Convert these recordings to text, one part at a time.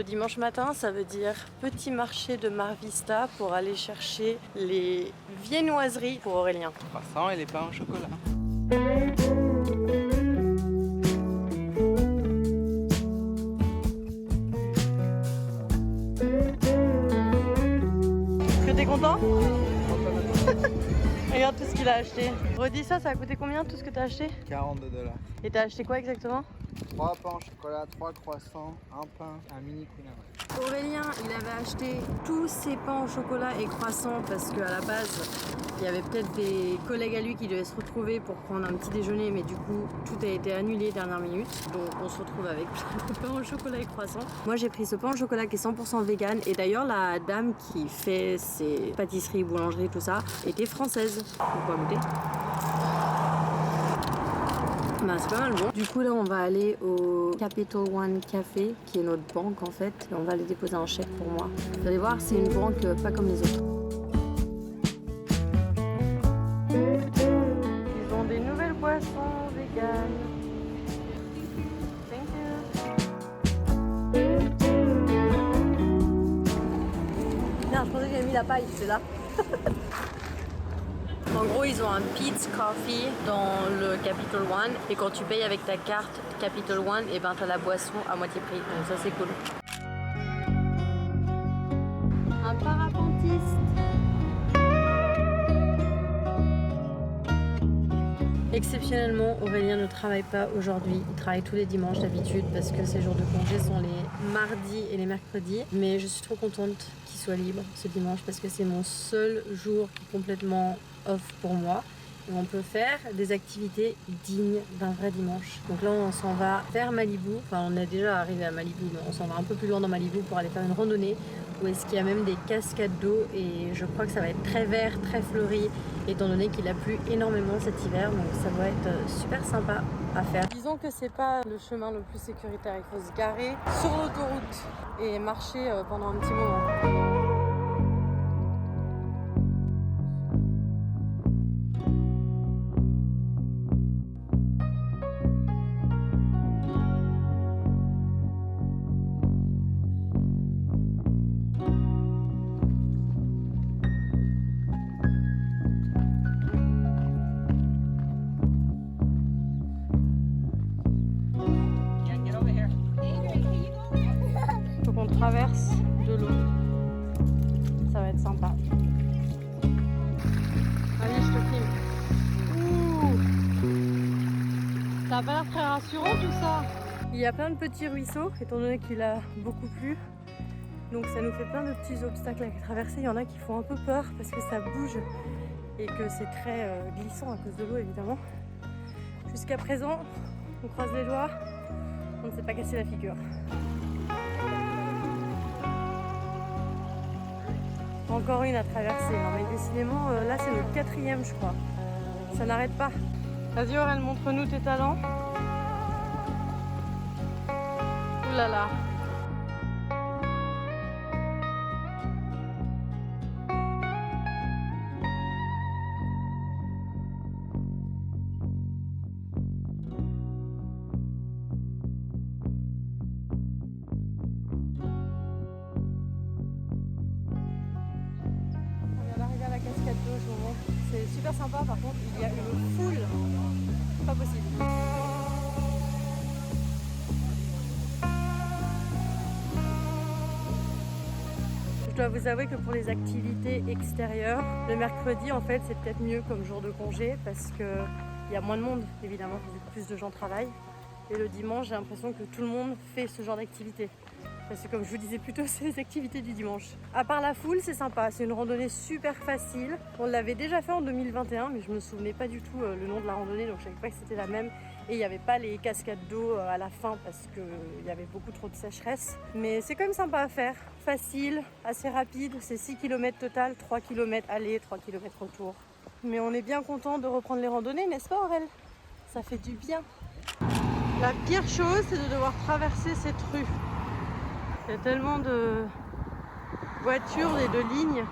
Le dimanche matin, ça veut dire petit marché de Mar Vista pour aller chercher les viennoiseries pour Aurélien. Croissant et les pains au chocolat. Est-ce que t'es content? Regarde tout ce qu'il a acheté. Redis ça, ça a coûté combien tout ce que t'as acheté? 42 $. Et t'as acheté quoi exactement? 3 pains au chocolat, 3 croissants, un pain, un mini Queen. Aurélien, il avait acheté tous ses pains au chocolat et croissants parce qu'à la base, il y avait peut-être des collègues à lui qui devaient se retrouver pour prendre un petit déjeuner, mais du coup, tout a été annulé dernière minute. Donc on se retrouve avec plein de pain au chocolat et croissants. Moi, j'ai pris ce pain au chocolat qui est 100% vegan. Et d'ailleurs, la dame qui fait ses pâtisseries, boulangeries, tout ça, était française. Pourquoi goûter? Bah, c'est pas mal bon. Du coup là on va aller au Capital One Café qui est notre banque en fait et on va aller déposer un chèque pour moi. Vous allez voir, c'est une banque pas comme les autres. Ils ont des nouvelles boissons vegan. Thank you. Non, je pensais que j'avais mis la paille, c'est là. En gros, ils ont un Peet's Coffee dans le Capital One et quand tu payes avec ta carte Capital One, et ben t'as la boisson à moitié prix. Donc ça c'est cool. Un parapentiste. Exceptionnellement, Aurélien ne travaille pas aujourd'hui. Il travaille tous les dimanches d'habitude parce que ses jours de congé sont les mardis et les mercredis. Mais je suis trop contente qu'il soit libre ce dimanche parce que c'est mon seul jour complètement off pour moi. Et on peut faire des activités dignes d'un vrai dimanche. Donc là, on s'en va vers Malibu. Enfin, on est déjà arrivé à Malibu, mais on s'en va un peu plus loin dans Malibu pour aller faire une randonnée où est-ce qu'il y a même des cascades d'eau et je crois que ça va être très vert, très fleuri étant donné qu'il a plu énormément cet hiver, donc ça doit être super sympa à faire. Disons que c'est pas le chemin le plus sécuritaire, il faut se garer sur l'autoroute et marcher pendant un petit moment. Traverse de l'eau, ça va être sympa. Allez, je te filme. Ouh, ça a pas l'air très rassurant tout ça. Il y a plein de petits ruisseaux étant donné qu'il a beaucoup plu, donc ça nous fait plein de petits obstacles à traverser. Il y en a qui font un peu peur parce que ça bouge et que c'est très glissant à cause de l'eau évidemment. Jusqu'à présent, on croise les doigts, on ne s'est pas cassé la figure. Encore une à traverser, non mais décidément là c'est le 4e je crois. Ça n'arrête pas. Vas-y Aurel, montre-nous tes talents. Ouh là là. C'est super sympa, par contre il y a une foule pas possible. Je dois vous avouer que pour les activités extérieures, le mercredi en fait c'est peut-être mieux comme jour de congé parce qu'il y a moins de monde évidemment, plus de gens travaillent. Et le dimanche j'ai l'impression que tout le monde fait ce genre d'activité. Parce que comme je vous disais plus tôt, c'est les activités du dimanche. À part la foule, c'est sympa, c'est une randonnée super facile. On l'avait déjà fait en 2021, mais je me souvenais pas du tout le nom de la randonnée, donc je savais pas que c'était la même. Et il n'y avait pas les cascades d'eau à la fin parce qu'il y avait beaucoup trop de sécheresse. Mais c'est quand même sympa à faire, facile, assez rapide. C'est 6 km total, 3 km aller, 3 km retour. Mais on est bien content de reprendre les randonnées, n'est-ce pas Aurel? Ça fait du bien. La pire chose, c'est de devoir traverser cette rue. Il y a tellement de voitures et de lignes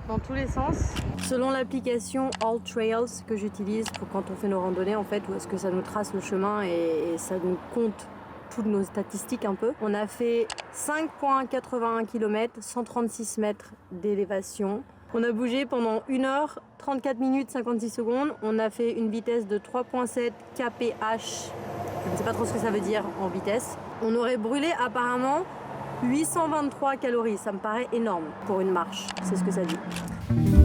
dans tous les sens. Selon l'application All Trails que j'utilise pour quand on fait nos randonnées en fait, où est-ce que ça nous trace le chemin et ça nous compte toutes nos statistiques un peu. On a fait 5,81 km, 136 mètres d'élévation. On a bougé pendant 1 heure, 34 minutes, 56 secondes. On a fait une vitesse de 3,7 kph. Je ne sais pas trop ce que ça veut dire en vitesse. On aurait brûlé apparemment 823 calories. Ça me paraît énorme pour une marche. C'est ce que ça dit.